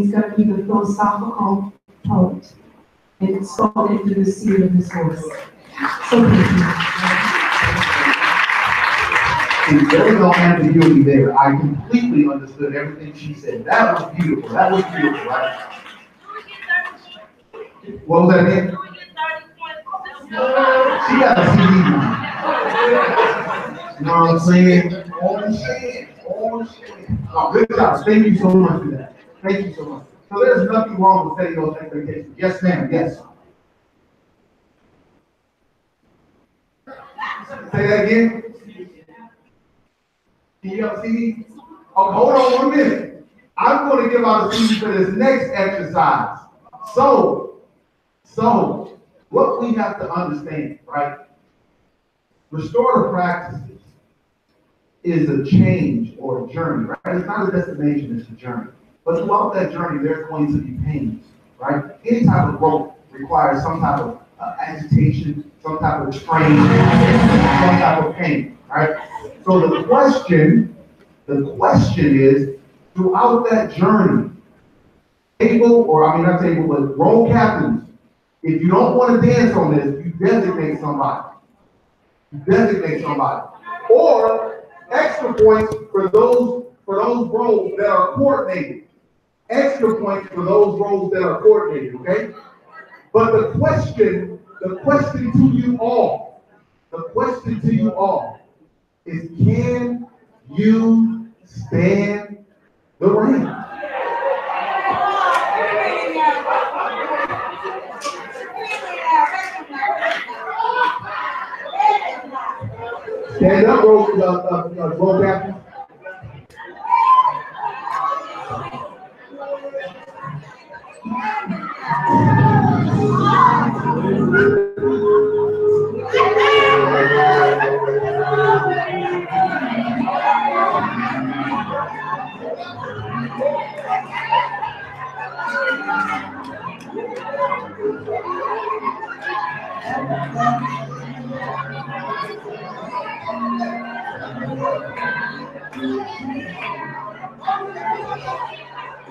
is going to be the philosophical poet, and it's spoken through the seed of his voice. So thank you. There was no ambiguity there. I completely understood everything she said. That was beautiful. That was beautiful, right? What was that again? She got a CD now. You know what I'm saying? All saying. Oh, good job. Thank you so much for that. Thank you so much. So there's nothing wrong with setting those expectations. Yes, ma'am. Yes. Say that again. Can you have a CD? Oh, hold on 1 minute. I'm going to give out a CD for this next exercise. So what we have to understand, right? Restorative practices is a change or a journey, right? It's not a destination, it's a journey. But throughout that journey, there's going to be pains, right? Any type of growth requires some type of agitation, some type of strain, some type of pain, right? So the question is, throughout that journey, but role captains, if you don't want to dance on this, you designate somebody. Or extra points for those roles that are coordinated. Extra points for those roles that are coordinated, okay? But the question to you all is, can you stand the rain? Stand up, roll captain.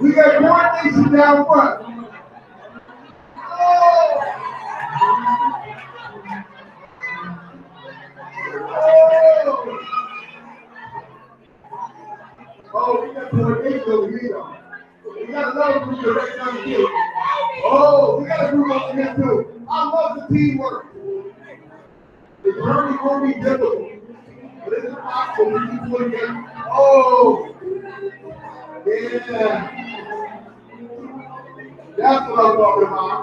We got coordination down front. Oh, we got coordination over here. We got another group right down here. Oh, we got a group over here too. I love the teamwork. The journey will be difficult, but it's possible we can do it again. Oh, yeah. That's what I'm talking about.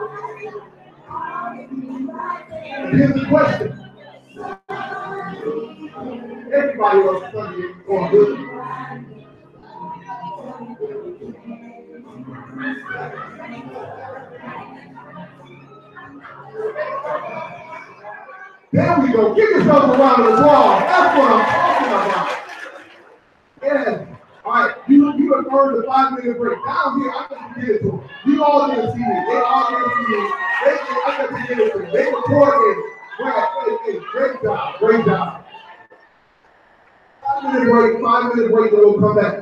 And here's the question. Everybody else Sunday going good. There we go. Give yourself a round of applause. That's what I'm talking about. Yeah. All right. You have earned the 5-minute break. Down here, I got to get it to them. You all didn't see me. They all didn't see me. I got to get it to them. They recorded it. Great job. Great job. 5-minute break, then we'll come back.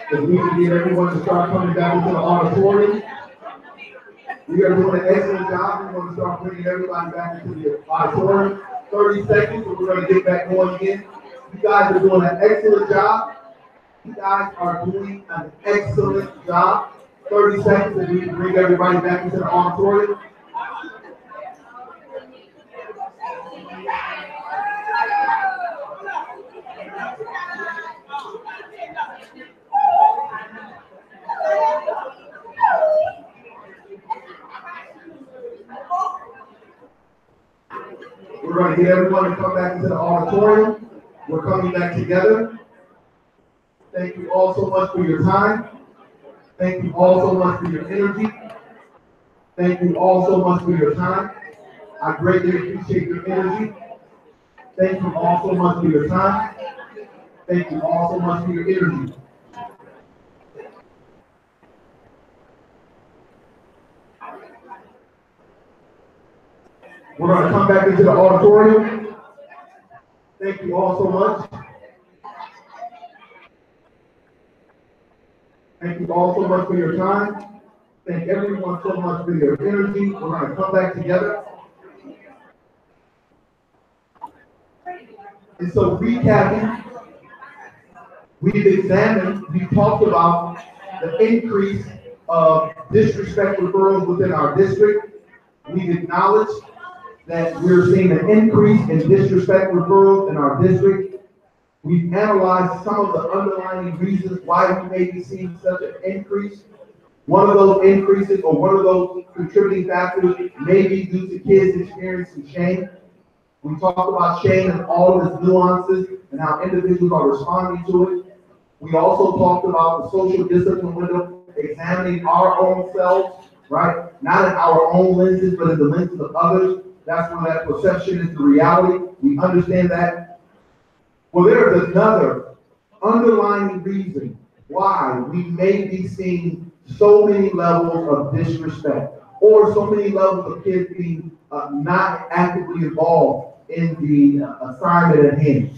If we can get everyone to start coming back into the auditorium, you guys are doing an excellent job. We're going to start bringing everybody back into the auditorium. 30 seconds, and we're going to get back going again. You guys are doing an excellent job. You guys are doing an excellent job. 30 seconds, and we can bring everybody back into the auditorium. We're going to get everyone to come back into the auditorium. We're coming back together. Thank you all so much for your time. Thank you all so much for your energy. Thank you all so much for your time. I greatly appreciate your energy. Thank you all so much for your time. Thank you all so much for your energy. We're going to come back into the auditorium. Thank you all so much. Thank you all so much for your time. Thank everyone so much for your energy. We're going to come back together. And so recapping, we've talked about the increase of disrespect referrals within our district. We've acknowledged that we're seeing an increase in disrespect referrals in our district. We've analyzed some of the underlying reasons why we may be seeing such an increase. One of those increases or one of those contributing factors may be due to kids experiencing shame. We talked about shame and all of its nuances and how individuals are responding to it. We also talked about the social discipline window, examining our own selves, right? Not in our own lenses, but in the lenses of others. That's where that perception is the reality. We understand that. Well, there's another underlying reason why we may be seeing so many levels of disrespect or so many levels of kids being not actively involved in the assignment at hand.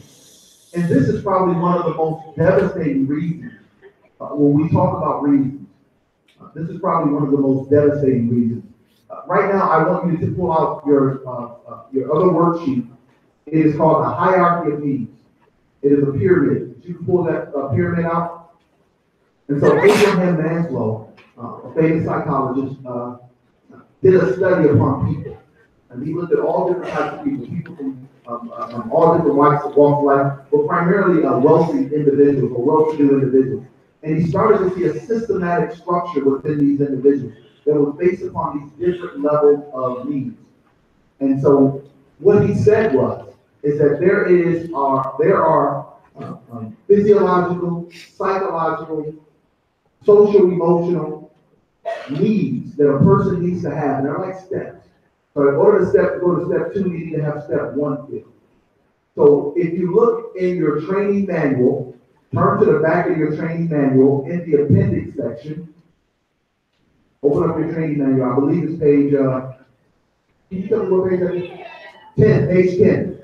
And this is probably one of the most devastating reasons when we talk about reasons. This is probably one of the most devastating reasons. Right now, I want you to pull out your other worksheet. It is called the hierarchy of needs. It is a pyramid. You can pull that pyramid out. And so Abraham Maslow, a famous psychologist, did a study upon people. And he looked at all different types of people from all different walks of life, but primarily wealthy individuals or well-to-do individuals. And he started to see a systematic structure within these individuals that was based upon these different levels of needs. And so what he said is that there are physiological, psychological, social, emotional needs that a person needs to have, and they're like steps. So in order to go to step 2, you need to have step 1 filled. So if you look in your training manual, turn to the back of your training manual in the appendix section. Open up your training manual. I believe it's page, can you tell me what page that is? 10, page 10.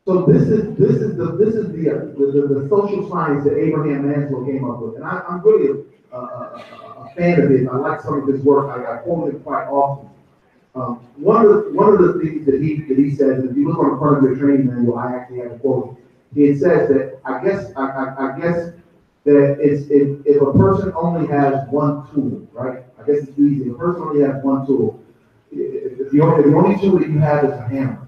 So this is the social science that Abraham Maslow came up with, and I'm really a fan of it. I like some of his work. I quote it quite often. One of the things that he says, if you look on the front of your training manual, I actually have a quote. He says that I guess that it's if a person only has one tool, right? I guess it's easy. If a person only has one tool, if the only tool that you have is a hammer,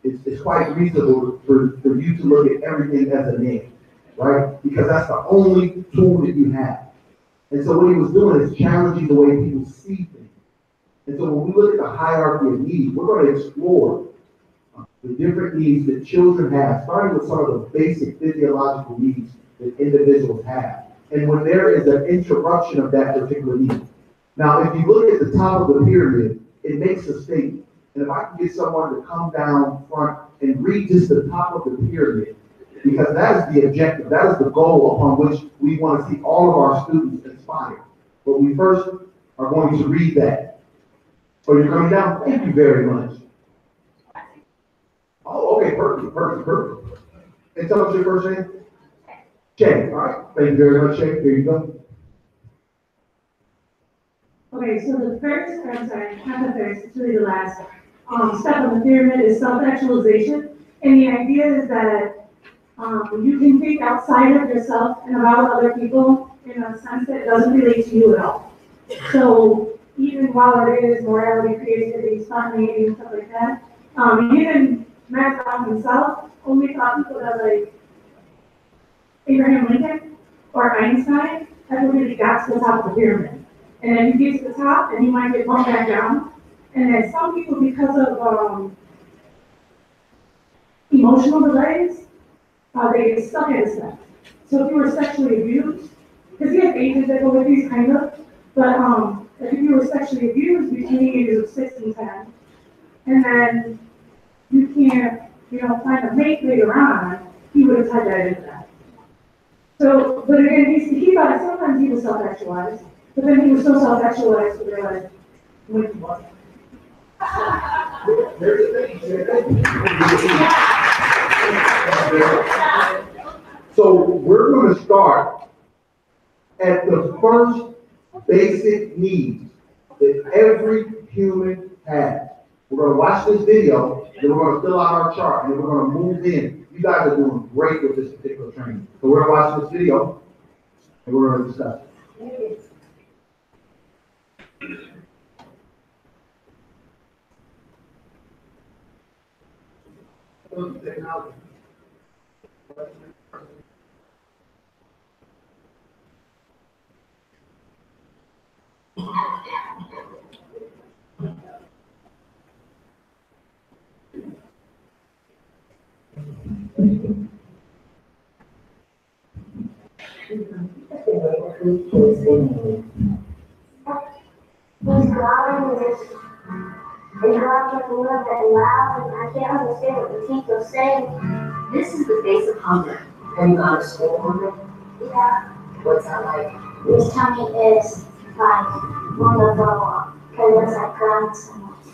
it's quite reasonable for you to look at everything as a nail, right? Because that's the only tool that you have. And so what he was doing is challenging the way people see things. And so when we look at the hierarchy of needs, we're going to explore the different needs that children have, starting with some of the basic physiological needs that individuals have. And when there is an interruption of that particular need. Now, if you look at the top of the pyramid, it makes a statement. And if I can get someone to come down front and read just the top of the pyramid, because that is the objective, that is the goal upon which we want to see all of our students inspired. But we first are going to read that. So you're coming down? Thank you very much. Oh, okay, perfect. And tell us your first name. Shay, all right. Thank you very much, Shay. Here you go. Okay, so not the first, it's really the last step on the pyramid is self-actualization. And the idea is that you can think outside of yourself and about other people in a sense that doesn't relate to you at all. So even while it is morality, creativity, spontaneity, and stuff like that, even Maslow himself only thought people that like Abraham Lincoln or Einstein ever really got to the top of the pyramid. And then you get to the top and you might get bumped back down. And then some people, because of, emotional delays, they get stuck at a step. So if you were sexually abused, because you have ages that go with these kind of, but, if you were sexually abused between the ages of 6 and 10, and then you can't, find a mate later on, he would have tied that into that. So, but again, he thought sometimes he was self-actualized, but then he was so self-actualized to realize when he wasn't. So we're going to start at the first basic needs that every human has. We're going to watch this video, then we're going to fill out our chart, and then we're going to move in. You guys are doing great with this particular training. So we're going to watch this video, and we're going to discuss it. He's growling this and growling a little bit loud, and I can't understand what the teacher's saying. This is the face of hunger. Have you gone to school hungry? Yeah, What's that like? his tummy is like on the floor because it's like growling so much.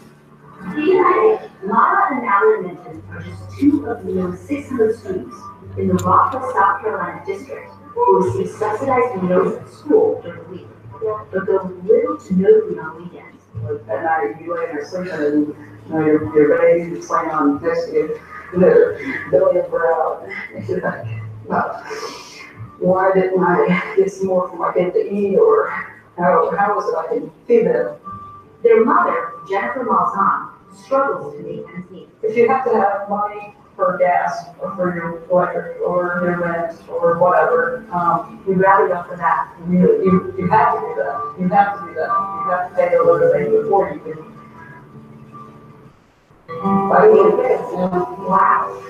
Mara and Alan Minton are just two of the nearly 600 students in the Rockville, South Carolina district who receive subsidized meals at school during the week, but go little to no food on weekends. At night, you lay in there sleeping, and your baby's laying on next to you, their belly up out. You're like, well, why didn't I get some more for my kid to eat, or how was it I can feed them? Their mother, Jennifer Malzahn, struggles to make ends meet. If you have to have money for gas, or for your electric, or your rent, or whatever, We'd rather go for that. you have to do that. You have to do that. You have to pay a little bit before you can buy a little bit. Wow.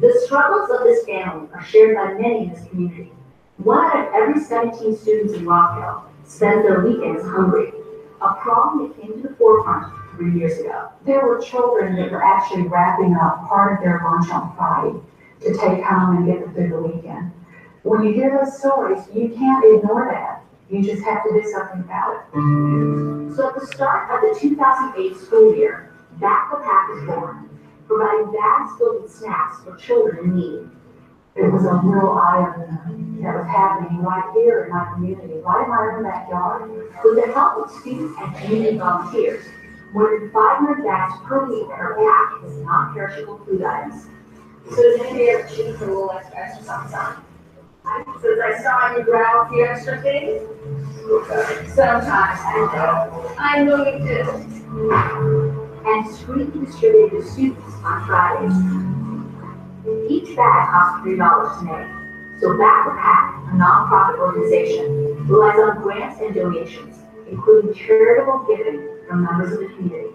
The struggles of this family are shared by many in this community. 1 out of every 17 students in Rockville spends their weekends hungry, a problem that came to the forefront 3 years ago. There were children that were actually wrapping up part of their lunch on Friday to take home and get them through the weekend. When you hear those stories, you can't ignore that. You just have to do something about it. So at the start of the 2008 school year, Back the Pack was born, providing bags filled with snacks for children in need. It was a real eye-opener that was happening right here in my community, right in my own backyard. With the help of students and community volunteers, more than 500 bags per week are packed with non-perishable food items. So does anybody ever cheat for a little extra something? Since I saw you grab a few extra things? Sometimes I know you do. And discreetly distributed to students on Fridays. Each bag costs $3 to make, so Back the Pack, a nonprofit organization, relies on grants and donations, including charitable giving from members of the community.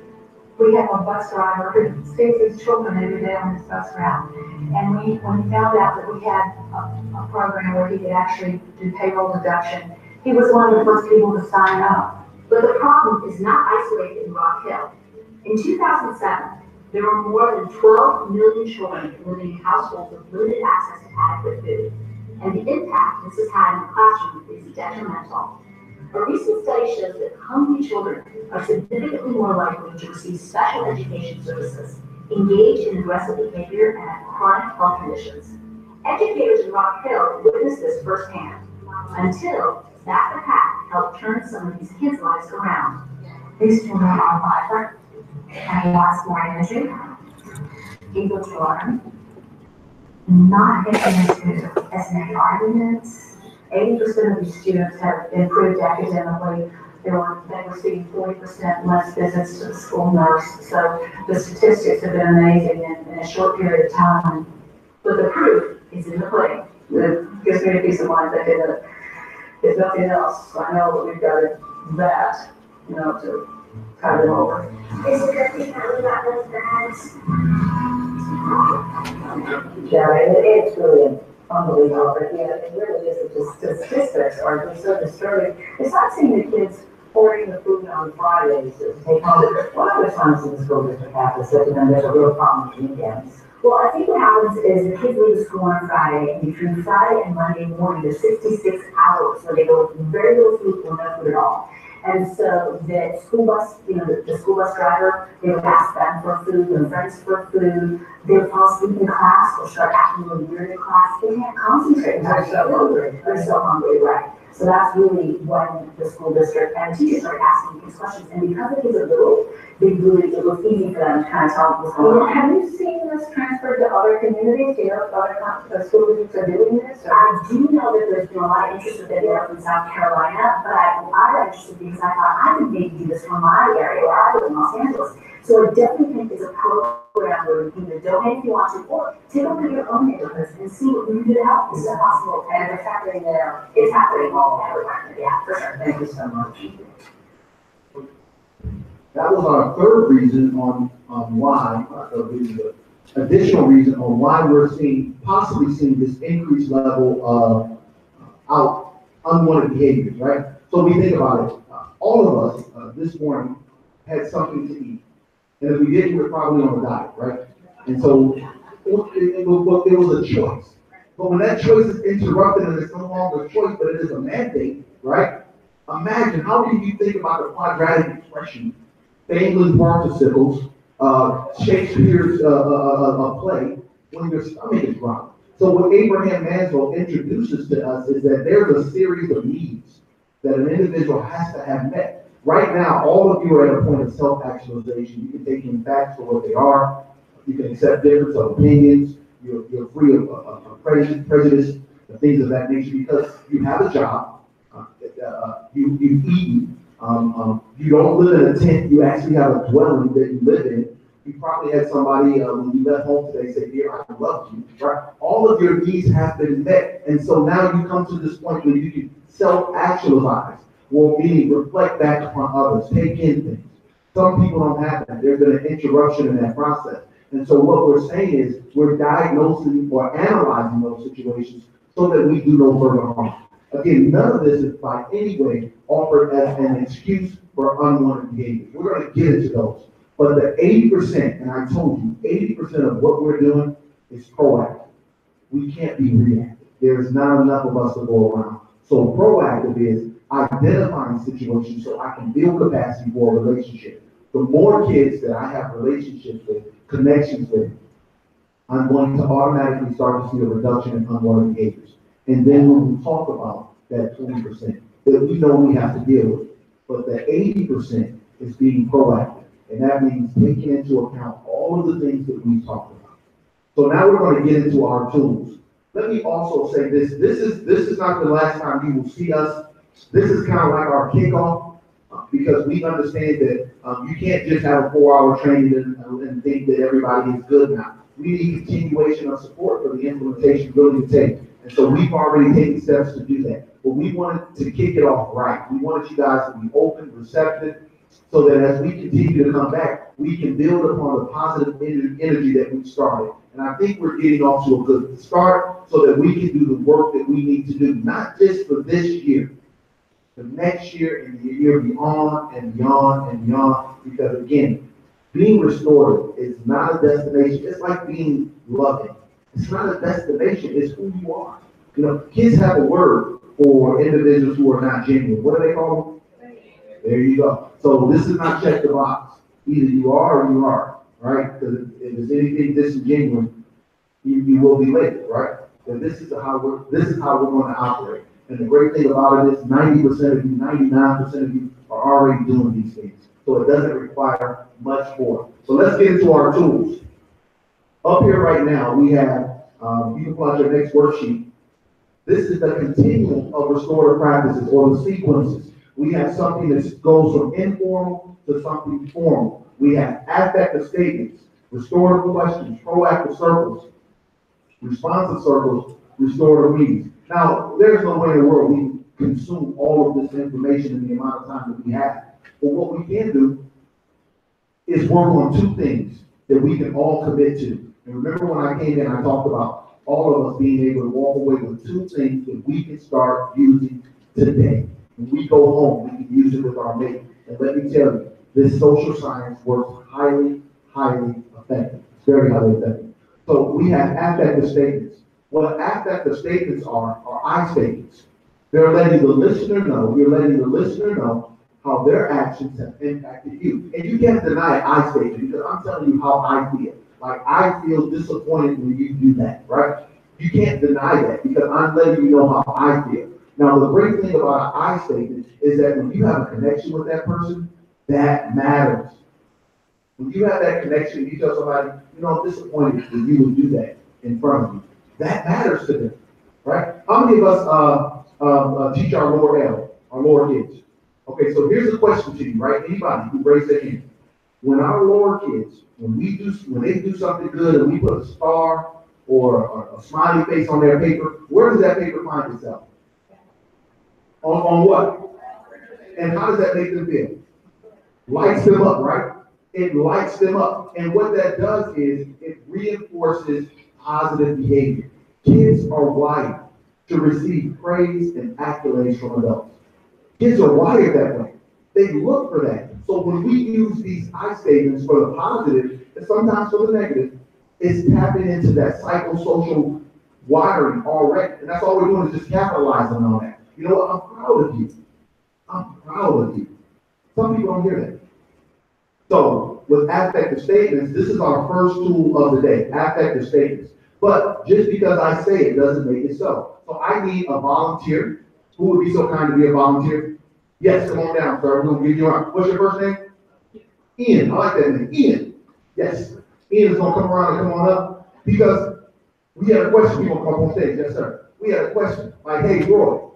We have a bus driver who sees these children every day on this bus route. And when we found out that we had a program where he could actually do payroll deduction, he was one of the first people to sign up. But the problem is not isolated in Rock Hill. In 2007, there were more than 12 million children living in households with limited access to adequate food. And the impact this has had in the classroom is detrimental. A recent study shows that hungry children are significantly more likely to receive special education services, engage in aggressive behavior, and have chronic health conditions. Educators in Rock Hill witnessed this firsthand, until Back the Pack helped turn some of these kids' lives around. These children are vibrant and lots more energy, eager to learn, not getting into as many arguments. 80% of these students have improved academically. They received 40% less visits to the school nurse. So the statistics have been amazing in a short period of time. But the proof is in the pudding. It gives me a peace of mind that if nothing else, I know that we've got that, to cut it over. It's a good thing that we got those bags. Yeah, it's really unbelievable, but yeah, it really is, the statistics are just so disturbing. Besides seeing the kids pouring the food on Fridays to take home, what other times in the school district have this, and then there's a real problem with weekends? Well, I think what happens is the kids leave school on Friday, and between Friday and Monday morning, there's 66 hours where they go with very little food or no food at all. And so the school bus, the school bus driver, they would ask them for food, their friends for food, they would fall asleep in class or start acting really weird in class. They can't concentrate. They're so hungry. They're so hungry, right? So that's really when the school district and the teachers started asking these questions. And because the kids are little, it was easy for them to kind of tell what's going on. Have you seen this transferred to other communities? Do you know if other school districts are doing this? I do know that there's been a lot of interest within North and South Carolina, but I got interested because I thought I could maybe do this for my area where I live in Los Angeles. So I definitely think it's a program where you can either donate if you want to, or take a look at your own neighborhoods and see what you can do to help. This is possible. And it's happening there. It's happening all everywhere. Yeah, for sure. Thank you so much. That was our third reason on why, the additional reason on why we're possibly seeing this increased level of unwanted behaviors, right? So we think about it. All of us this morning had something to eat. And if we didn't, we're probably on a diet, right? And so it was a choice. But when that choice is interrupted and it's no longer a choice, but it is a mandate, right? Imagine, how can you think about the quadratic expression, England's participles, Shakespeare's play, when your stomach is growling? So what Abraham Maslow introduces to us is that there's a series of needs that an individual has to have met. Right now, all of you are at a point of self-actualization. You can take in facts for what they are. You can accept difference of opinions. You're free of prejudice and things of that nature because you have a job. You've eaten. You don't live in a tent. You actually have a dwelling that you live in. You probably had somebody when you left home today say, "Dear, I love you." Right? All of your needs have been met, and so now you come to this point where you can self-actualize. Well, meaning reflect back upon others, take in things. Some people don't have that. There's been an interruption in that process. And so what we're saying is we're diagnosing or analyzing those situations so that we do no further harm. Again, none of this is by any way offered as an excuse for unwanted behavior. We're going to get into those. But the 80%, and I told you, 80% of what we're doing is proactive. We can't be reactive. There's not enough of us to go around. So proactive is identifying situations so I can build capacity for a relationship. The more kids that I have relationships with, connections with, I'm going to automatically start to see a reduction in unwanted behaviors. And then when we talk about that 20% that we know we have to deal with, but the 80% is being proactive. And that means taking into account all of the things that we talked about. So now we're going to get into our tools. Let me also say this. This is not the last time you will see us. This is kind of like our kickoff because we understand that you can't just have a 4-hour training and think that everybody is good now. We need continuation of support for the implementation really to take. And so we've already taken steps to do that. But we wanted to kick it off right. We wanted you guys to be open, receptive, so that as we continue to come back, we can build upon the positive energy that we started. And I think we're getting off to a good start so that we can do the work that we need to do, not just for this year, the next year and the year beyond and beyond and beyond. Because again, being restored is not a destination. It's like being loving. It's not a destination, it's who you are. You know, kids have a word for individuals who are not genuine. What do they call them? There you go. So this is not check the box. Either you are or you aren't, right? Because if there's anything disingenuous, you will be late, right? And this is how we're going to operate. And the great thing about it is 90% of you, 99% of you are already doing these things. So it doesn't require much more. So let's get into our tools. Up here right now, we have, you can plot your next worksheet. This is the continuum of restorative practices or the sequences. We have something that goes from informal to something formal. We have affective statements, restorative questions, proactive circles, responsive circles, restorative meetings. Now, there's no way in the world we can consume all of this information in the amount of time that we have. But what we can do is work on two things that we can all commit to. And remember when I came in, I talked about all of us being able to walk away with two things that we can start using today. When we go home, we can use it with our mate. And let me tell you, this social science works highly, highly effective. It's very highly effective. So we have affective statements. What affective statements are I statements. They're letting the listener know, you're letting the listener know how their actions have impacted you. And you can't deny I statement because I'm telling you how I feel. Like, I feel disappointed when you do that, right? You can't deny that because I'm letting you know how I feel. Now, the great thing about an I statement is that when you have a connection with that person, that matters. When you have that connection, you tell somebody, you know, I'm disappointed that you would do that in front of me. That matters to them, right? How many of us teach our lower L, our lower kids? Okay, so here's a question to you, right? Anybody who raised their hand. When our lower kids, when they do something good and we put a star or a smiley face on their paper, where does that paper find itself? On what? And how does that make them feel? Lights them up, right? It lights them up. And what that does is it reinforces positive behavior. Kids are wired to receive praise and accolades from adults. Kids are wired that way. They look for that. So when we use these I statements for the positive and sometimes for the negative, it's tapping into that psychosocial wiring already. And that's all we're doing is just capitalizing on that. You know what? I'm proud of you. I'm proud of you. Some people don't hear that. So with affective statements, this is our first tool of the day, affective statements. But just because I say it doesn't make it so. So I need a volunteer. Who would be so kind to be a volunteer? Yes, come on down, sir. We're going to give you a, what's your first name? Ian. I like that name. Ian. Yes. Ian is going to come around and come on up because we had a question. We're going to come up on stage. Yes, sir. We had a question. Like, hey, Roy,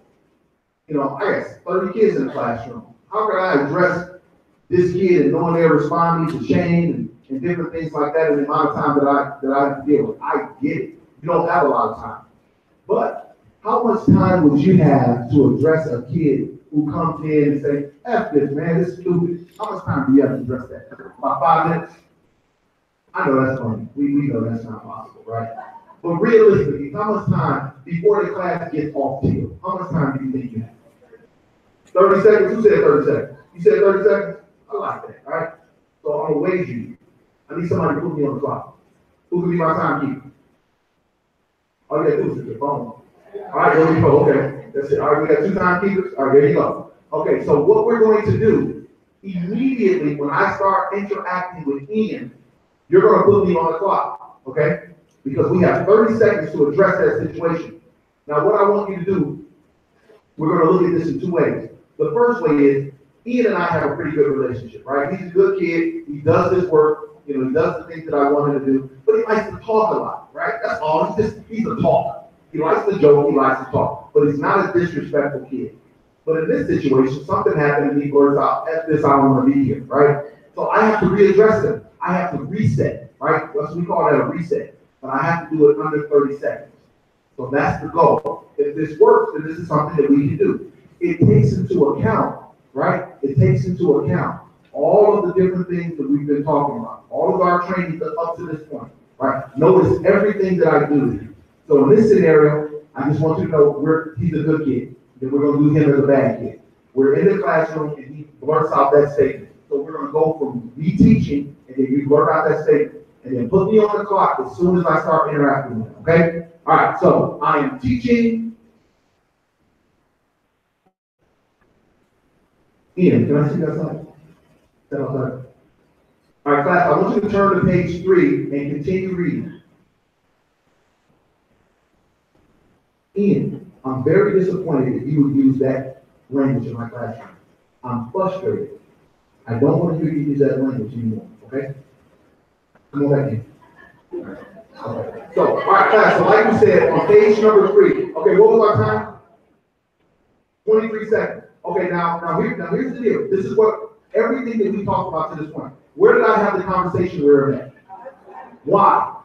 you know, I got 30 kids in the classroom. How can I address this kid and knowing they're responding to shame and different things like that in the amount of time that I have to deal with? I get it. You don't have a lot of time. But how much time would you have to address a kid who comes in and say, F this, man, this is stupid? How much time do you have to address that? About 5 minutes? I know that's funny. We know that's not possible, right? But realistically, how much time before the class gets off field? How much time do you think you have? 30 seconds? Who said 30 seconds? You said 30 seconds? I like that, all right? So I'm gonna wage you. I need somebody to put me on the clock. Who can be my timekeeper? All you gotta do is hit your phone. All right, there we go. Okay, that's it. All right, we got 2 timekeepers. All right, there you go. Okay, so what we're going to do immediately when I start interacting with Ian, you're going to put me on the clock, okay? Because we have 30 seconds to address that situation. Now, what I want you to do, we're going to look at this in 2 ways. The first way is Ian and I have a pretty good relationship, right? He's a good kid. He does his work. You know, he does the things that I want him to do. But he likes to talk a lot, right? That's all. He's a talker. He likes to joke, he likes to talk, but he's not a disrespectful kid. But in this situation, something happened and he blurts out, F this, I don't want to be here, right? So I have to readdress him. I have to reset, right? We call that a reset. But I have to do it under 30 seconds. So that's the goal. If this works, then this is something that we can do. It takes into account, right? It takes into account all of the different things that we've been talking about, all of our training up to this point, right? Notice everything that I do. So in this scenario, I just want you to know he's a good kid. Then we're going to do him as a bad kid. We're in the classroom and he blurts out that statement. So we're going to go from me teaching and then you blurt out that statement and then put me on the clock as soon as I start interacting with him, okay? All right, so I am teaching. Ian, can I see that slide? That outside. All right, class, I want you to turn to page 3 and continue reading. Ian, I'm very disappointed that you would use that language in my classroom. I'm frustrated. I don't want to hear you use that language anymore, okay? Come on back in. Okay. So, all right, class, so like we said, on page number 3, okay, what was our time? 23 seconds. Okay, now here's the deal. This is what, everything that we talked about to this point. Where did I have the conversation where I'm at? Why?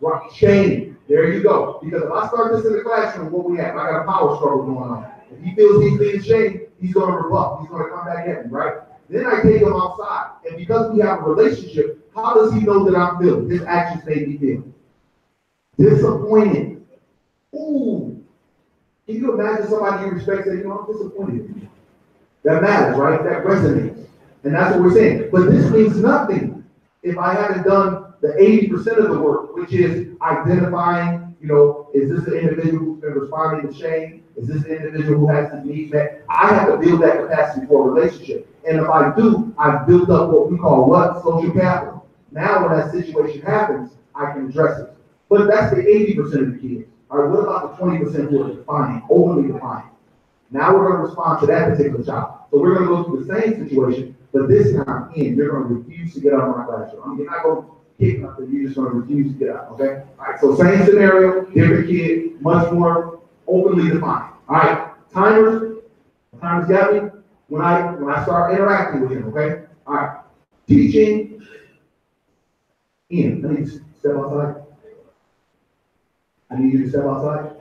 Right, shame. There you go. Because if I start this in the classroom, what we have? I got a power struggle going on. If he feels he's being shamed, he's gonna rebuff, he's gonna come back at me, right? Then I take him outside, and because we have a relationship, how does he know that I'm feeling? His actions made me feel disappointed. Ooh, can you imagine somebody you respect saying, you know, I'm disappointed in you? That matters, right? That resonates. And that's what we're saying. But this means nothing if I haven't done the 80% of the work, which is identifying, you know, is this an individual who's been responding to shame? Is this an individual who has his needs met? I have to build that capacity for a relationship. And if I do, I've built up what we call what? Social capital. Now when that situation happens, I can address it. But that's the 80% of the kids. All right, what about the 20% who are defiant, overly defiant? Now we're going to respond to that particular child. So we're going to go through the same situation, but this time you're going to refuse to get out of my classroom. I mean, you're not going to kick nothing, you're just going to refuse to get out, okay? All right, so same scenario, different kid, much more openly defined. All right, timers got me when I start interacting with him, okay? All right, teaching, Ian, let me step outside. I need you to step outside.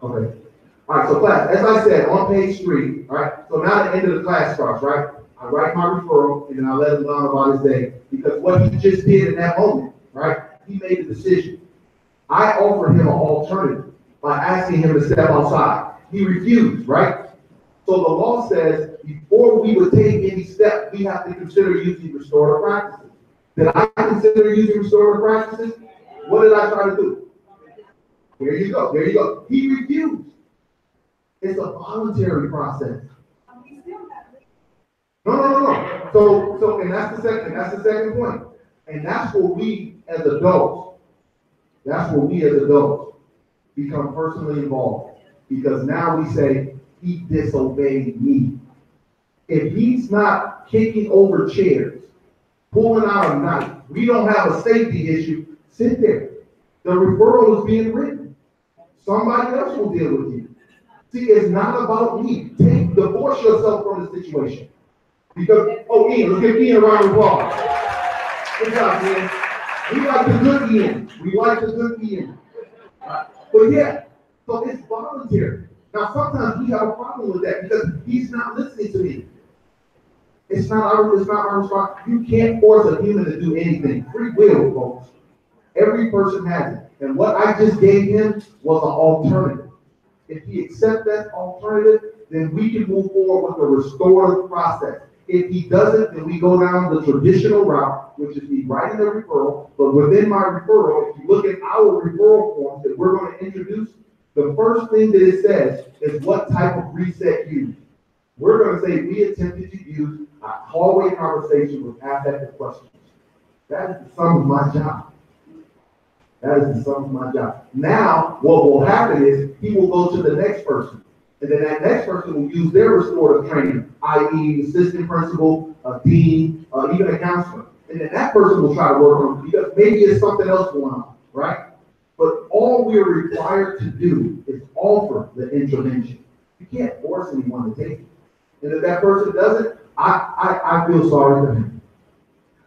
Okay. All right, so class, as I said, on page 3, all right, so now the end of the class starts, right? I write my referral, and then I let him learn about his day, because what he just did in that moment, right, he made a decision. I offered him an alternative by asking him to step outside. He refused, right? So the law says, before we would take any step, we have to consider using restorative practices. Did I consider using restorative practices? What did I try to do? There you go, there you go. He refused. It's a voluntary process. No. So, and that's the second point. And that's where we as adults become personally involved. Because now we say, he disobeyed me. If he's not kicking over chairs, pulling out a knife, we don't have a safety issue, sit there. The referral is being written. Somebody else will deal with you. See, it's not about me. Divorce yourself from the situation. Because, Ian, let's give Ian a round of applause. Good job, Ian. We like the good Ian. We like the good Ian. But yeah, so it's voluntary. Now, sometimes we have a problem with that because he's not listening to me. It's not our response. You can't force a human to do anything. Free will, folks. Every person has it. And what I just gave him was an alternative. If he accepts that alternative, then we can move forward with the restorative process. If he doesn't, then we go down the traditional route, which is me writing the referral. But within my referral, if you look at our referral forms that we're going to introduce, the first thing that it says is what type of reset used. We're going to say we attempted to use a hallway conversation with affective questions. That is the sum of my job. That is the sum of my job. Now, what will happen is he will go to the next person. And then that next person will use their restorative training, i.e. assistant principal, a dean, even a counselor. And then that person will try to work on it because maybe it's something else going on, right? But all we're required to do is offer the intervention. You can't force anyone to take it. And if that person doesn't, I feel sorry for him.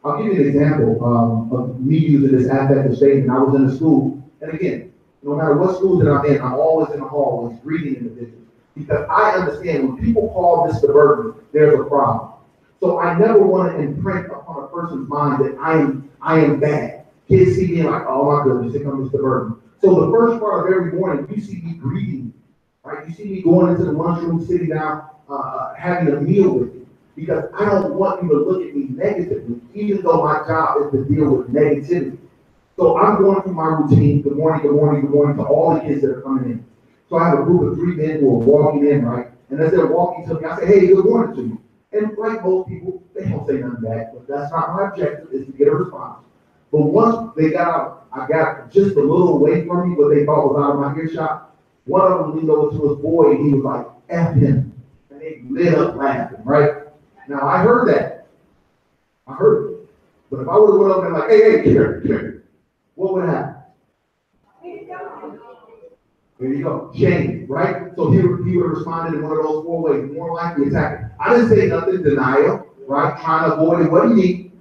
I'll give you an example of me using this affective statement. I was in a school, and again, no matter what school that I'm in, I'm always in the hallways greeting individuals. Because I understand when people call Mr. Burton, there's a problem. So I never want to imprint upon a person's mind that I am bad. Kids see me like, oh my goodness, here comes Mr. Burton. So the first part of every morning, you see me greeting, right? You see me going into the lunchroom, sitting down, having a meal with you. Because I don't want you to look at me negatively, even though my job is to deal with negativity. So I'm going through my routine, good morning, good morning, good morning, to all the kids that are coming in. So I have a group of 3 men who are walking in, right? And as they're walking to me, I say, hey, good morning to you. And like most people, they don't say nothing back, but that's not my objective, is to get a response. But once they got out, I got just a little away from me, what they thought was out of my earshot. One of them leaned over to his boy, and he was like, F him. And they lit up laughing, right? Now, I heard that. I heard it. But if I would have went up and like, hey, here, what would happen? There you go. Shame, right? So he would have responded in one of those 4 ways, more likely attacking. I didn't say nothing, denial, right? Trying to avoid it. What do you need?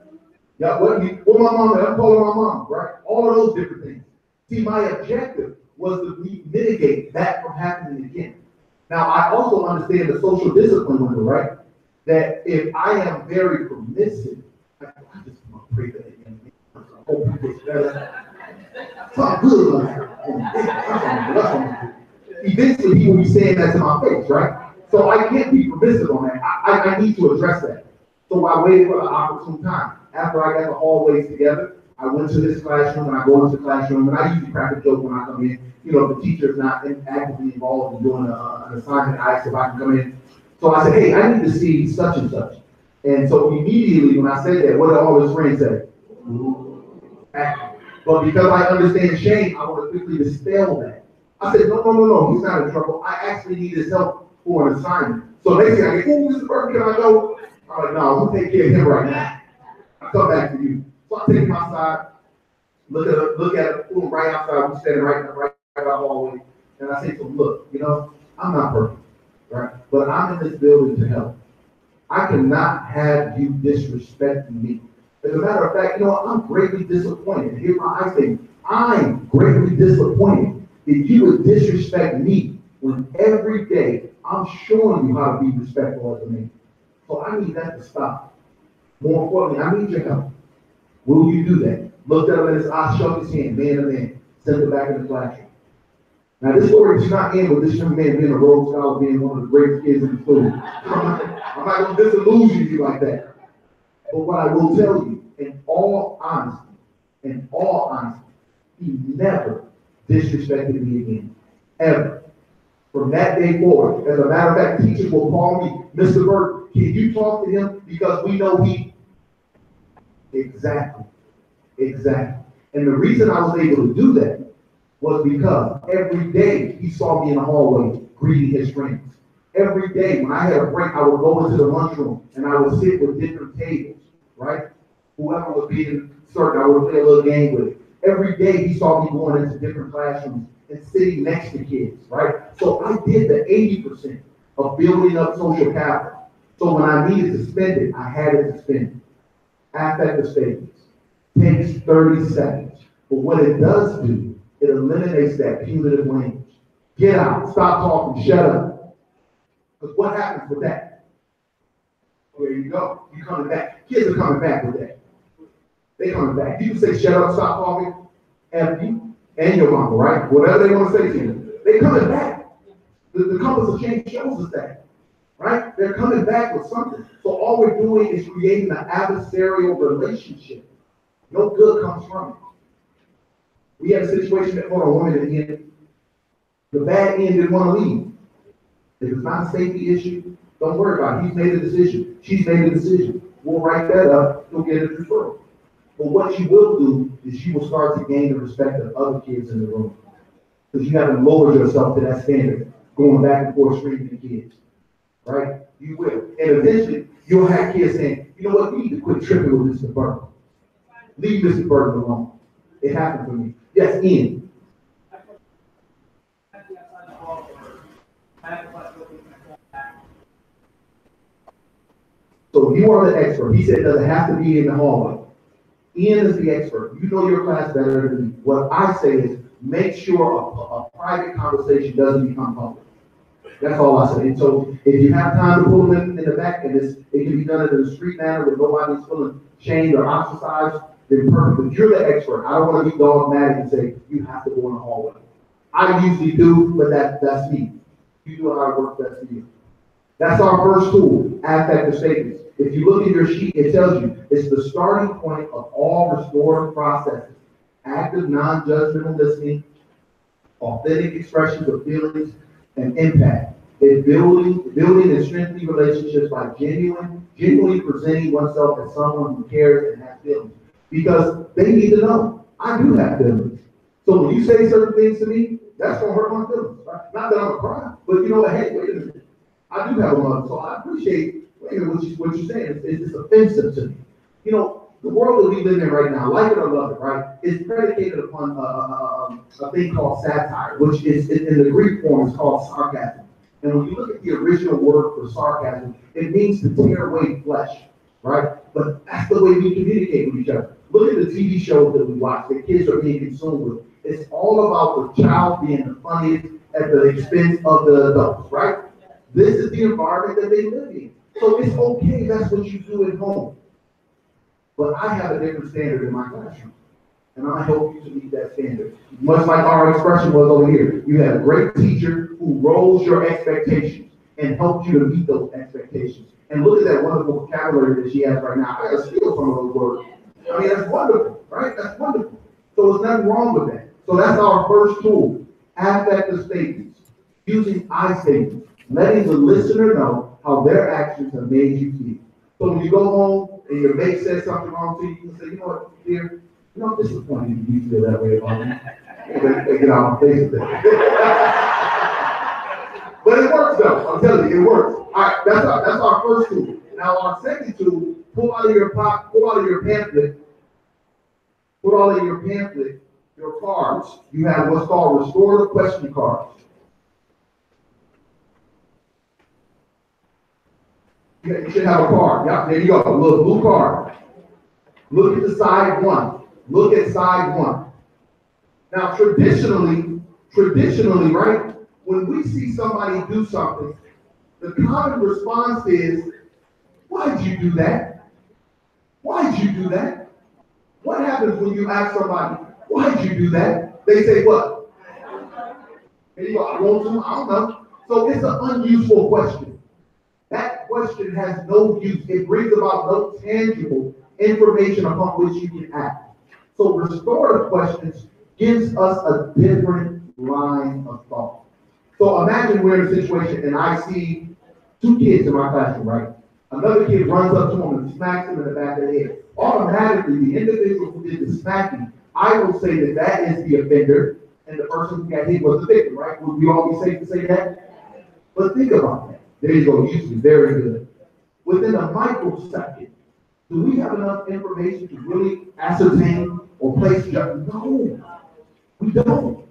Yeah, what do you need? Well, my mom, I'm calling my mom, right? All of those different things. See, my objective was to mitigate that from happening again. Now, I also understand the social discipline window, right? That if I am very permissive, I just want to pray that again. I hope he gets better. Talk good on that. Eventually, he will be saying that to my face, right? So I can't be permissive on that. I need to address that. So I waited for the opportune time. After I got the hallways together, I went to this classroom, and I go into the classroom, and I usually crack a joke when I come in. You know, if the teacher is not actively involved in doing an assignment, I asked if I can come in. So I said, hey, I need to see such and such. And so immediately when I said that, what did all his friends say? But because I understand shame, I want to quickly dispel that. I said, no, he's not in trouble. I actually need his help for an assignment. So next thing I get, oh, Mr. Burton, can I go? I'm like, no, we'll take care of him right now. I'll come back to you. So I take him outside, look at him right outside. We're standing right out the hallway. And I say to him, look, you know, I'm not perfect, right? But I'm in this building to help. I cannot have you disrespecting me. As a matter of fact, you know, I'm greatly disappointed. Here's my I say, I'm greatly disappointed that you would disrespect me when every day I'm showing you how to be respectful as a man. So I need that to stop. More importantly, I need your help. Will you do that? Looked at him in his eyes, shook his hand, man to man, sent him back in the classroom. Now this story does not end with this young man being a Rhodes Scholar, being one of the greatest kids in the school. I'm not going to disillusion you like that. But what I will tell you, in all honesty, he never disrespected me again, ever. From that day forward, as a matter of fact, teachers will call me, Mr. Burton, can you talk to him? Because we know he. Exactly. And the reason I was able to do that was because every day he saw me in the hallway greeting his friends. Every day when I had a break, I would go into the lunchroom and I would sit with different tables, right? Whoever was being served, I would play a little game with it. Every day he saw me going into different classrooms and sitting next to kids, right? So I did the 80% of building up social capital. So when I needed to spend it, I had it to spend it. Affective statements. Takes 30 seconds. But what it does do, it eliminates that punitive language. Get out, stop talking, shut up. Because what happens with that? There you go. You're coming back. Kids are coming back with that. They're coming back. You can say shut up, stop talking, and you and your mama, right? Whatever they want to say to you. They're coming back. The compass of change shows us that. Right? They're coming back with something. So all we're doing is creating an adversarial relationship. No good comes from it. We had a situation that for a woman at the end. The bad end didn't want to leave. If it's not a safety issue, don't worry about it. He's made a decision. She's made a decision. We'll write that up. You'll get a referral. But what you will do is you will start to gain the respect of other kids in the room. Because you haven't lowered yourself to that standard, going back and forth screaming at kids. Right? You will. And eventually, you'll have kids saying, you know what, you need to quit tripping with Mr. Burton. Leave Mr. Burton alone. It happened for me. Yes, Ian. So you are the expert. He said, does it have to be in the hallway? Ian is the expert. You know your class better than me. What I say is, make sure a private conversation doesn't become public. That's all I say. And so if you have time to pull them in the back, and it can be done in a discreet manner where nobody's feeling shamed or ostracized, then perfect. But you're the expert. I don't want to be dogmatic and say, you have to go in the hallway. I usually do, but that's me. You do how it works best for you. That's our first tool, affective statements. If you look at your sheet, it tells you it's the starting point of all restorative processes. Active, non-judgmental listening, authentic expressions of feelings, and impact. It's building and strengthening relationships by genuinely presenting oneself as someone who cares and has feelings. Because they need to know, I do have feelings. So when you say certain things to me, that's gonna hurt my feelings. Right? Not that I'm a cry, but you know, hey, wait a minute. I do have a mother, so I appreciate what you're saying. It's offensive to me. You know, the world that we live in right now, like it or love it, right, is predicated upon a thing called satire, which is in the Greek form is called sarcasm. And when you look at the original word for sarcasm, it means to tear away flesh, right? But that's the way we communicate with each other. Look at the TV shows that we watch that kids are being consumed with. It's all about the child being the funniest at the expense of the adults, right? This is the environment that they live in. So it's okay, that's what you do at home. But I have a different standard in my classroom. And I'm gonna help you to meet that standard. Much like our expression was over here. You have a great teacher who rolls your expectations and helps you to meet those expectations. And look at that wonderful vocabulary that she has right now. I gotta steal some of those words. I mean, that's wonderful, right? That's wonderful. So there's nothing wrong with that. So that's our first tool. Affective statements. Using I statements. Letting the listener know how their actions have made you feel. So when you go home and your mate says something wrong to you, you can say, you know what, dear, you know, I'm disappointed you feel that way about me. They get out my face with that. But it works though, I'm telling you, it works. All right, that's our first tool. Now our second tool, pull out of your pamphlet, your cards. You have what's called restorative question cards. You should have a card. Yeah, there you go, a little blue card. Look at the side one. Look at side one. Now, traditionally, right, when we see somebody do something, the common response is, why'd you do that? Why'd you do that? What happens when you ask somebody, why'd you do that? They say what? There you go, I want to, I don't know. So it's an unuseful question. That question has no use. It brings about no tangible information upon which you can act. So restorative questions gives us a different line of thought. So imagine we're in a situation and I see two kids in my classroom, right? Another kid runs up to him and smacks him in the back of the head. Automatically, the individual who did the smacking, I will say that that is the offender and the person who got hit was the victim, right? Would we all be safe to say that? But think about that. There you go, usually very good. Within a microsecond, do we have enough information to really ascertain or place judgment? No, we don't.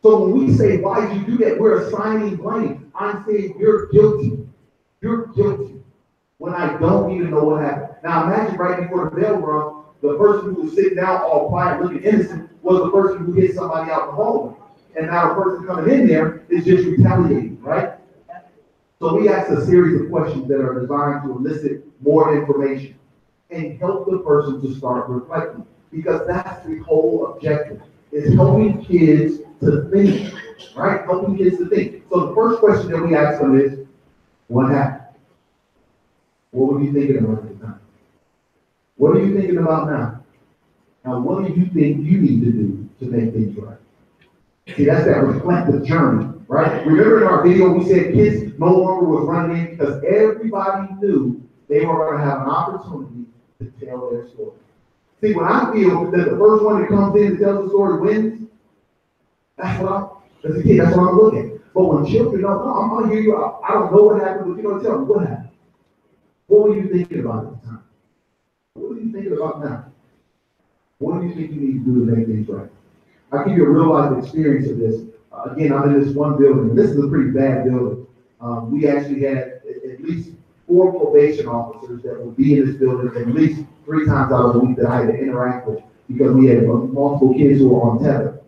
So when we say, why did you do that? We're assigning blame. I'm saying you're guilty. You're guilty. When I don't even know what happened. Now imagine right before the bell rung, the person who was sitting down all quiet, looking innocent, was the person who hit somebody out in the hallway. And now the person coming in there is just retaliating, right? So we ask a series of questions that are designed to elicit more information and help the person to start reflecting. Because that's the whole objective, is helping kids to think, right? Helping kids to think. So the first question that we ask them is, what happened? What were you thinking about at the time? What are you thinking about now? Now, what do you think you need to do to make things right? See, that's that reflective journey, right? Remember in our video, we said kids no longer was running in because everybody knew they were going to have an opportunity to tell their story. See, when I feel that the first one that comes in to tell the story wins, that's what as a kid, that's what I'm looking at. But when children don't know, I'm going to hear you out. I don't know what happened, but you're going to tell me what happened. What were you thinking about at the time? What are you thinking about now? What do you think you need to do to make things right? I'll give you a real life experience of this. Again, I'm in this one building. This is a pretty bad building. We actually had at least 4 probation officers that would be in this building at least 3 times out of the week that I had to interact with because we had multiple kids who were on tether.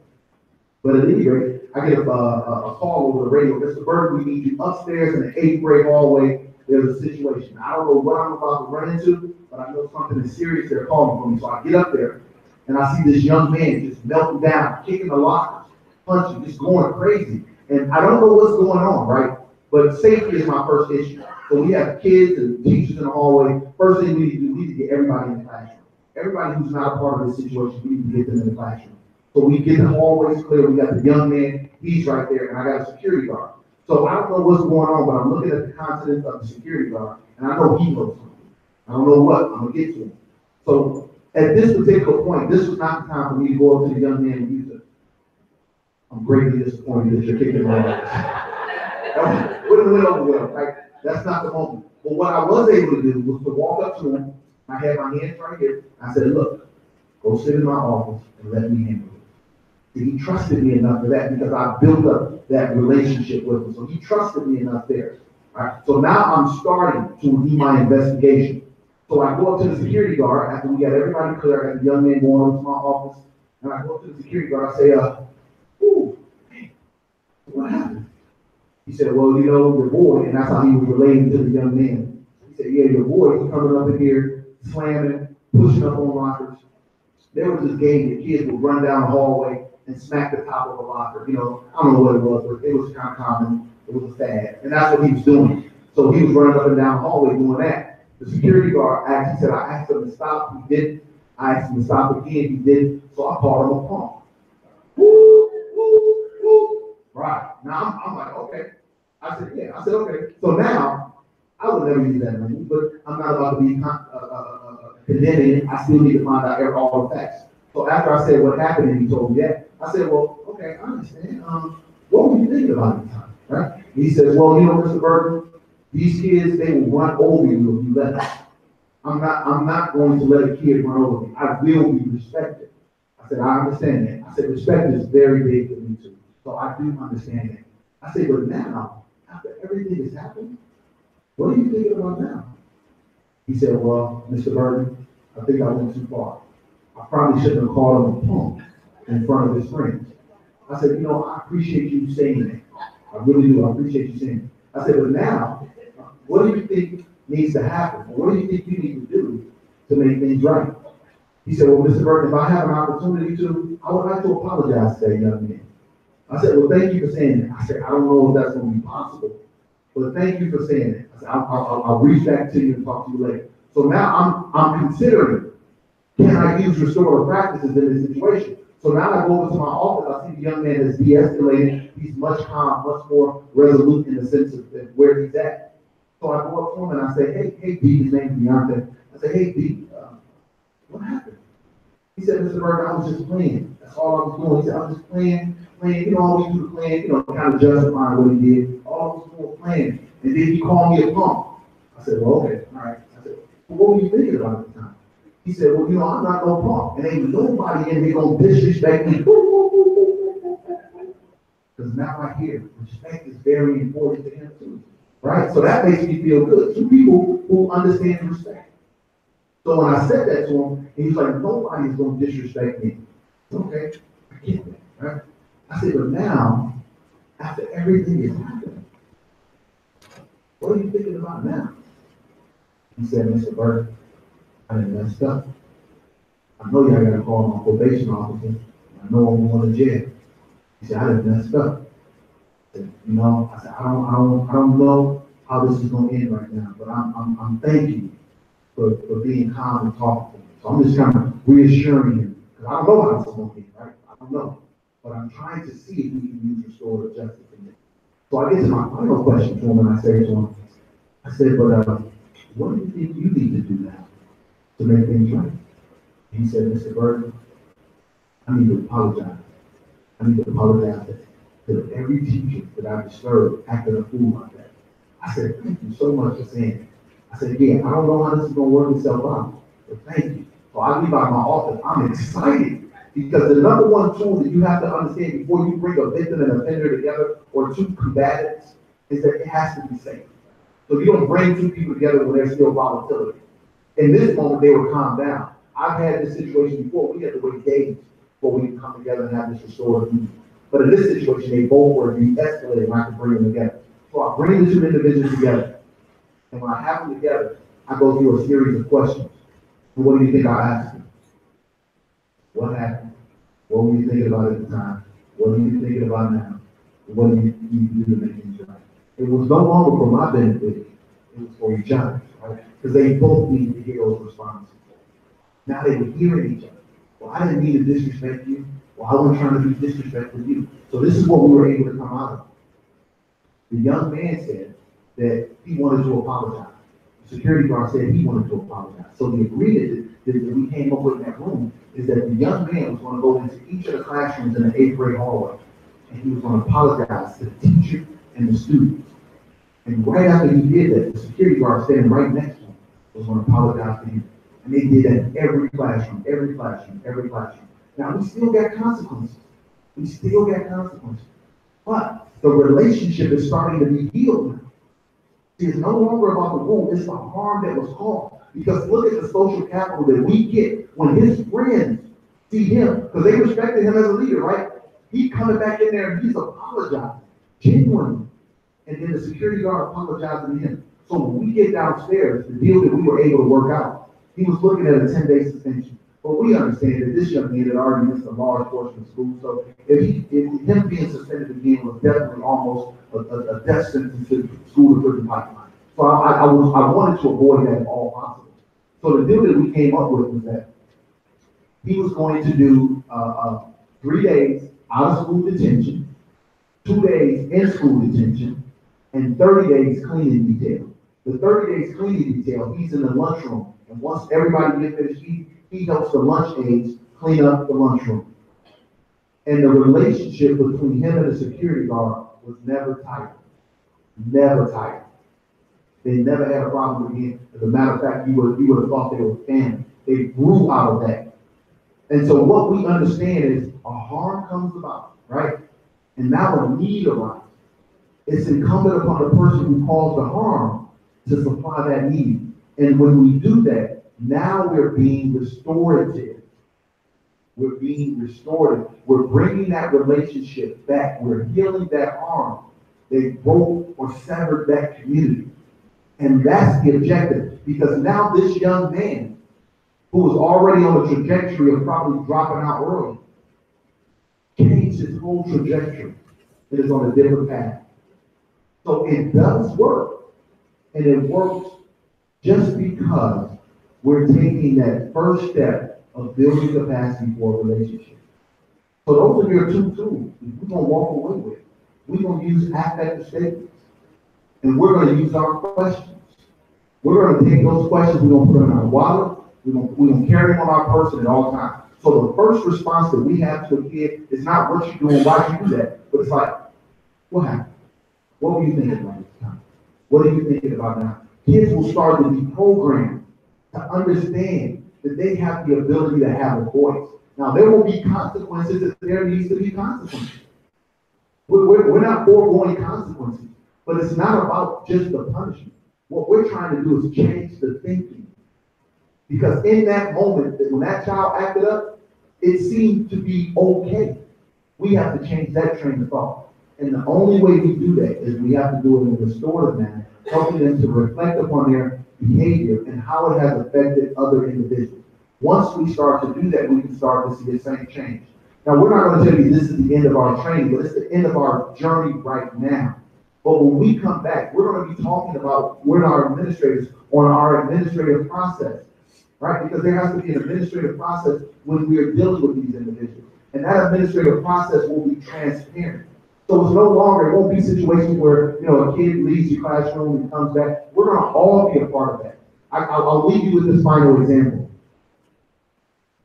But at any rate, I get a call over the radio. Mr. Bird, we need you upstairs in the 8th grade hallway. There's a situation. I don't know what I'm about to run into, but I know something is serious. They're calling for me. So I get up there and I see this young man just melting down, kicking the lockers, punching, just going crazy. And I don't know what's going on, right? But safety is my first issue. So we have kids and teachers in the hallway. First thing we need to do, we need to get everybody in the classroom. Everybody who's not a part of this situation, we need to get them in the classroom. So we get the hallways clear. We got the young man, he's right there, and I got a security guard. So I don't know what's going on, but I'm looking at the contents of the security guard, and I know he knows something. I don't know what, I'm gonna get to him. So at this particular point, this was not the time for me to go up to the young man and use it. I'm greatly disappointed that you're kicking my ass. Wouldn't went over well, right? That's not the moment. But what I was able to do was to walk up to him. I had my hands right here. I said, look, go sit in my office and let me handle it. He trusted me enough for that because I built up that relationship with him. So he trusted me enough there. All right. So now I'm starting to do my investigation. So I go up to the security guard after we got everybody clear. I got the young man going over to my office. And I go up to the security guard. I say, ooh, man, What happened? He said, well, you know, your boy, and that's how he was relating to the young man. He said, yeah, your boy, he's coming up in here, slamming, pushing up on lockers. There was this game that kids would run down the hallway and smack the top of a locker. You know, I don't know what it was, but it was kind of common. It was a fad. And that's what he was doing. So he was running up and down the hallway doing that. The security guard actually said, I asked him to stop. He didn't. I asked him to stop again. He didn't. So I called him a punk. Woo, woo, woo. Right. Now I'm like, okay. I said, yeah. I said, okay. So now, I would never use that language, but I'm not about to be condemning it. I still need to find out all the facts. So after I said what happened and he told me that, I said, well, okay, I understand. What were you thinking about at the time, right? And he says, well, you know, Mr. Burton, these kids, they will run over you if you let them. I'm not going to let a kid run over me. I will be respected. I said, I understand that. I said, respect is very big for me too. So I do understand that. I said, but now, after everything has happened, what are you thinking about now? He said, well, Mr. Burton, I think I went too far. I probably shouldn't have called him a punk in front of his friends. I said, you know, I appreciate you saying that. I really do. I appreciate you saying that. I said, but now, what do you think needs to happen? Or what do you think you need to do to make things right? He said, well, Mr. Burton, if I have an opportunity to, I would like to apologize to that young man. I said, well, thank you for saying that. I said, I don't know if that's going to be possible, but thank you for saying it. I said, I'll reach back to you and talk to you later. So now I'm considering, can I use restorative practices in this situation? So now I go over to my office, I see the young man has de-escalated. He's much calm, much more resolute in the sense of where he's at. So I go up to him and I say, hey, B, his name is Deontay. I say, hey, B, what happened? He said, Mr. Burton, I was just playing. That's all I was doing. He said, I was just playing, you know, all we do to playing, you know, kind of justifying what he did. All I was doing was playing. And then he called me a punk. I said, well, okay, all right. I said, well, what were you thinking about at the time? He said, well, you know, I'm not no punk. And ain't nobody in here gonna disrespect me. Because now I hear respect is very important to him too. Right? So that makes me feel good. Two people who understand respect. So when I said that to him, he's like, nobody's going to disrespect me. Okay, I get that, right? I said, but now, after everything is happening, what are you thinking about now? He said, Mr. Burton, I done messed up. I know y'all got to call my probation officer. I know I'm going to jail. He said, I done messed up. I said, you know, I said, I don't know how this is going to end right now, but I'm thanking you for being calm and talking to me. So I'm just kind of reassuring him, because I don't know how this is going to end, right? I don't know. But I'm trying to see if we can use restorative justice in this. So I get to my final question to him, and I say to him, I said, but what do you think you need to do now to make things right? And he said, Mr. Burton, I need to apologize. I need to apologize to every teacher that I disturbed acting a fool like that. I said, thank you so much for saying it. I said, yeah, I don't know how this is going to work itself out, but thank you. So I leave out my office. I'm excited because the number one tool that you have to understand before you bring a victim and offender together or two combatants is that it has to be safe. So you don't bring two people together when there's still volatility. In this moment, they were calmed down. I've had this situation before. We had to wait days before we could come together and have this restorative meeting. But in this situation, they both were de-escalated and I could bring them together. So I bring the two individuals together. And when I have them together, I go through a series of questions. And what do you think I asked them? What happened? What were you thinking about at the time? What are you thinking about now? What do you need to do to make things right? It was no longer for my benefit. It was for each other, right? Because they both needed to hear those responses. Now they were hearing each other. Well, I didn't mean to disrespect you. Well, I wasn't trying to be disrespectful to you. So this is what we were able to come out of. The young man said that he wanted to apologize. The security guard said he wanted to apologize. So the agreement that we came up with in that room is that the young man was going to go into each of the classrooms in the 8th grade hallway, and he was going to apologize to the teacher and the students. And right after he did that, the security guard standing right next to him was going to apologize to him. And they did that in every classroom, every classroom, every classroom. Now, we still got consequences. We still got consequences. But the relationship is starting to be healed now. See, it's no longer about the wound, it's the harm that was caused. Because look at the social capital that we get when his friends see him, because they respected him as a leader, right? He coming back in there and he's apologizing. genuinely. And then the security guard apologizing to him. So when we get downstairs, the deal that we were able to work out, he was looking at a 10-day suspension. But we understand that this young man had already missed a large portion of school. So if him being suspended again was definitely almost a death sentence to school to prison pipeline. So I wanted to avoid that if all possible. So the deal that we came up with was that he was going to do 3 days out of school detention, 2 days in school detention, and 30 days cleaning detail. The 30 days cleaning detail, he's in the lunchroom, and once everybody gets finished, he helps the lunch aides clean up the lunchroom. And the relationship between him and the security guard was never tight. Never tight. They never had a problem again. As a matter of fact, you would have thought they were family. They grew out of that. And so what we understand is a harm comes about, right? And now a need arises. It's incumbent upon the person who caused the harm to supply that need. And when we do that, now we're being restorative. We're being restorative. We're bringing that relationship back. We're healing that harm. They broke or severed that community. And that's the objective. Because now this young man, who was already on a trajectory of probably dropping out early, changed his whole trajectory and is on a different path. So it does work. And it works just because we're taking that first step of building capacity for a relationship. So those are your two tools we're going to walk away with. We're going to use affective statements. And we're going to use our questions. We're going to take those questions, we're going to put them in our wallet, we're going to carry them on our person at all times. So the first response that we have to a kid is not what you're doing, why you do that, but it's like, what happened? What were you thinking about this time? What are you thinking about now? Kids will start to be programmed to understand that they have the ability to have a voice. Now, there will be consequences if there needs to be consequences. We're not foregoing consequences, but it's not about just the punishment. What we're trying to do is change the thinking. Because in that moment, when that child acted up, it seemed to be okay. We have to change that train of thought. And the only way we do that is we have to do it in a restorative manner, helping them to reflect upon their behavior and how it has affected other individuals. Once we start to do that, we can start to see the same change. Now, we're not going to tell you this is the end of our training, but it's the end of our journey right now. But when we come back, we're going to be talking about with our administrators on our administrative process, right? Because there has to be an administrative process when we are dealing with these individuals. And that administrative process will be transparent. So it's no longer, it won't be situations where, a kid leaves the classroom and comes back. We're going to all be a part of that. I'll leave you with this final example.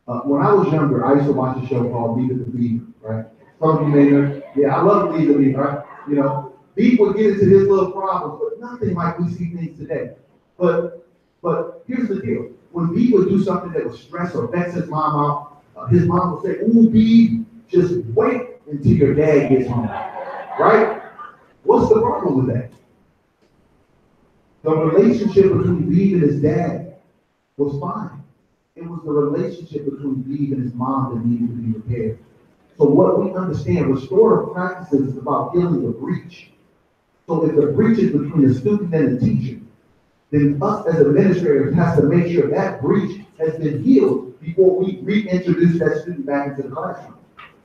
When I was younger, I used to watch a show called Leave It to Beaver, right? Some of you may know. Yeah, I love Leave It to Beaver, right? Beaver would get into his little problems, but nothing like we see things today. But here's the deal. When Beaver would do something that would stress or vex his mom out, his mom would say, "Ooh, Beaver, just wait until your dad gets home." Right? What's the problem with that? The relationship between Beaver and his dad was fine. It was the relationship between Beaver and his mom that needed to be repaired. So what we understand, restorative practices is about healing the breach. So if the breach is between the student and the teacher, then us as administrators have to make sure that breach has been healed before we reintroduce that student back into the classroom.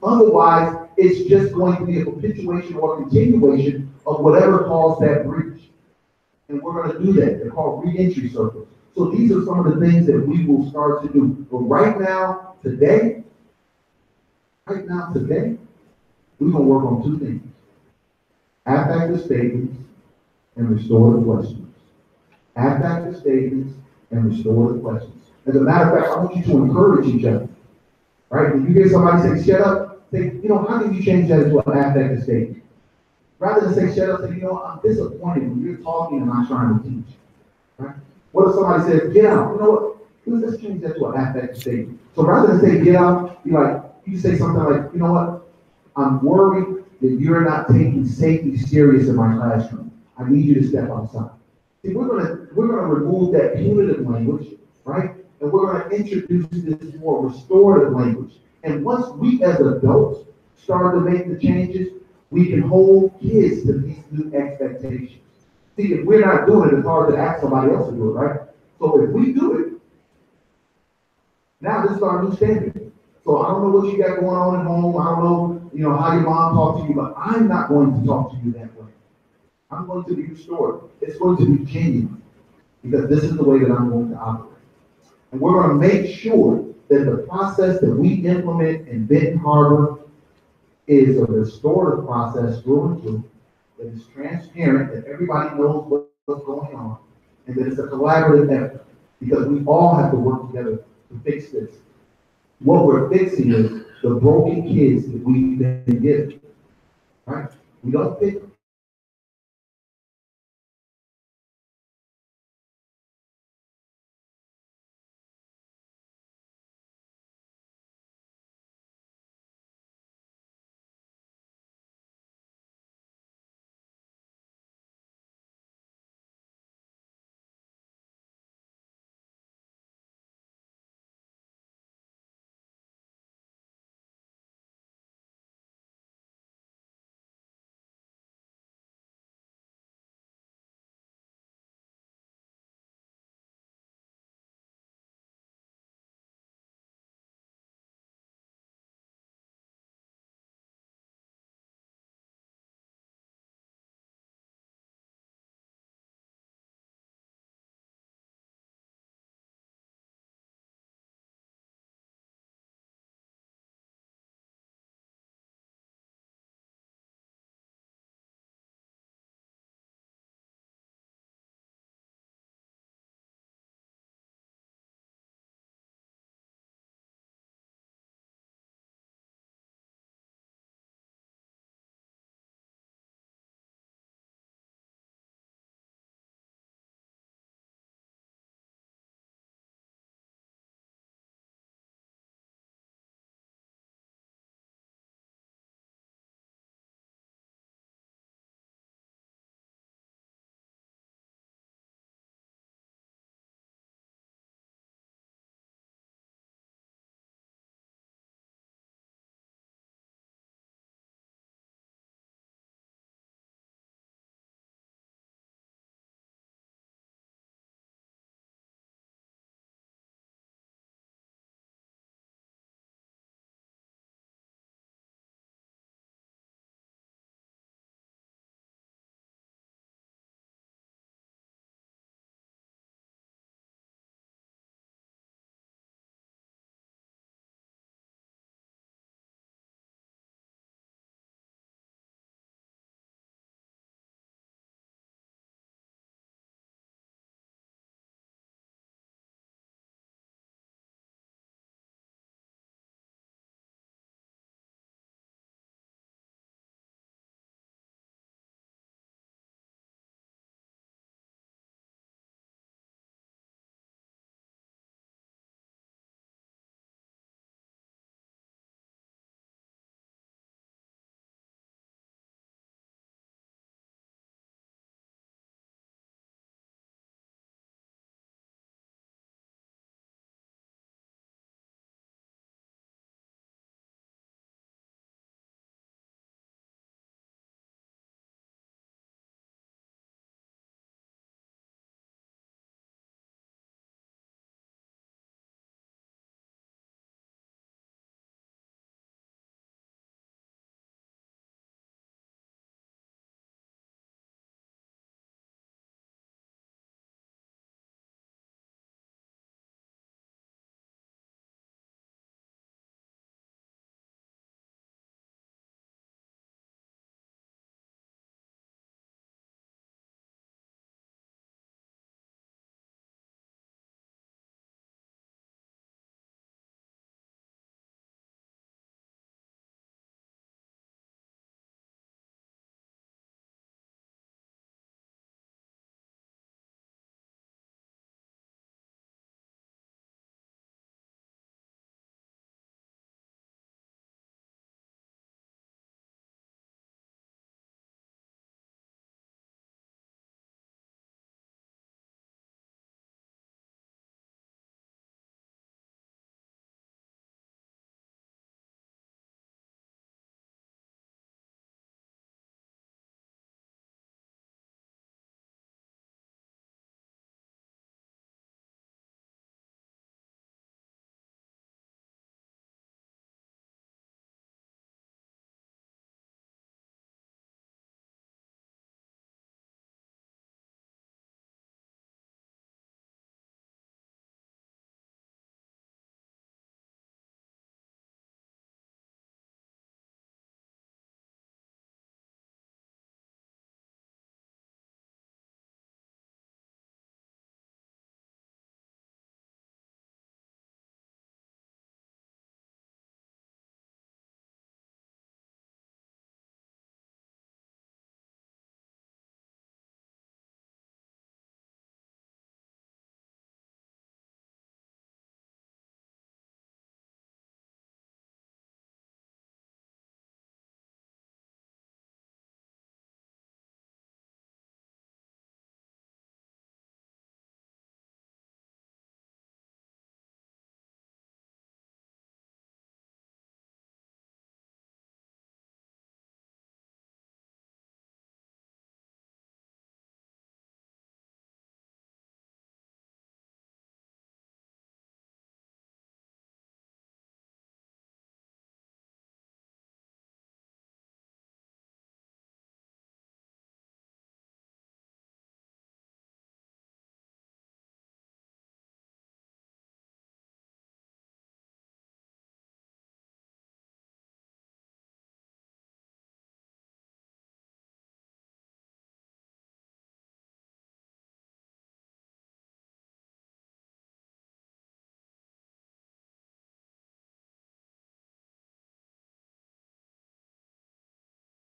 Otherwise, it's just going to be a perpetuation or continuation of whatever caused that breach. And we're going to do that. They're called re-entry circles. So these are some of the things that we will start to do. But right now, today, we're going to work on two things. Affective statements and restorative questions. Affective statements and restorative questions. As a matter of fact, I want you to encourage each other. Right? If you hear somebody say, shut up, say, how can you change that into an affective statement? Rather than say, shut up, say, I'm disappointed when you're talking and I'm trying to teach. Right? What if somebody says, get out? You know what? Let's change that to an affective statement. So rather than say, get out, you say something like, you know what? I'm worried that you're not taking safety serious in my classroom. I need you to step outside. See, we're gonna remove that punitive language, right? And we're gonna introduce this more restorative language. And once we as adults start to make the changes, we can hold kids to these new expectations. See, if we're not doing it, it's hard to ask somebody else to do it, right? So if we do it, now this is our new standard. So I don't know what you got going on at home. I don't know, how your mom talked to you, but I'm not going to talk to you that way. I'm going to be restored. It's going to be genuine because this is the way that I'm going to operate. And we're going to make sure that the process that we implement in Benton Harbor is a restorative process through and through, that is transparent, that everybody knows what's going on, and that it's a collaborative effort because we all have to work together to fix this. What we're fixing is the broken kids that we've been given, right? We don't fix them.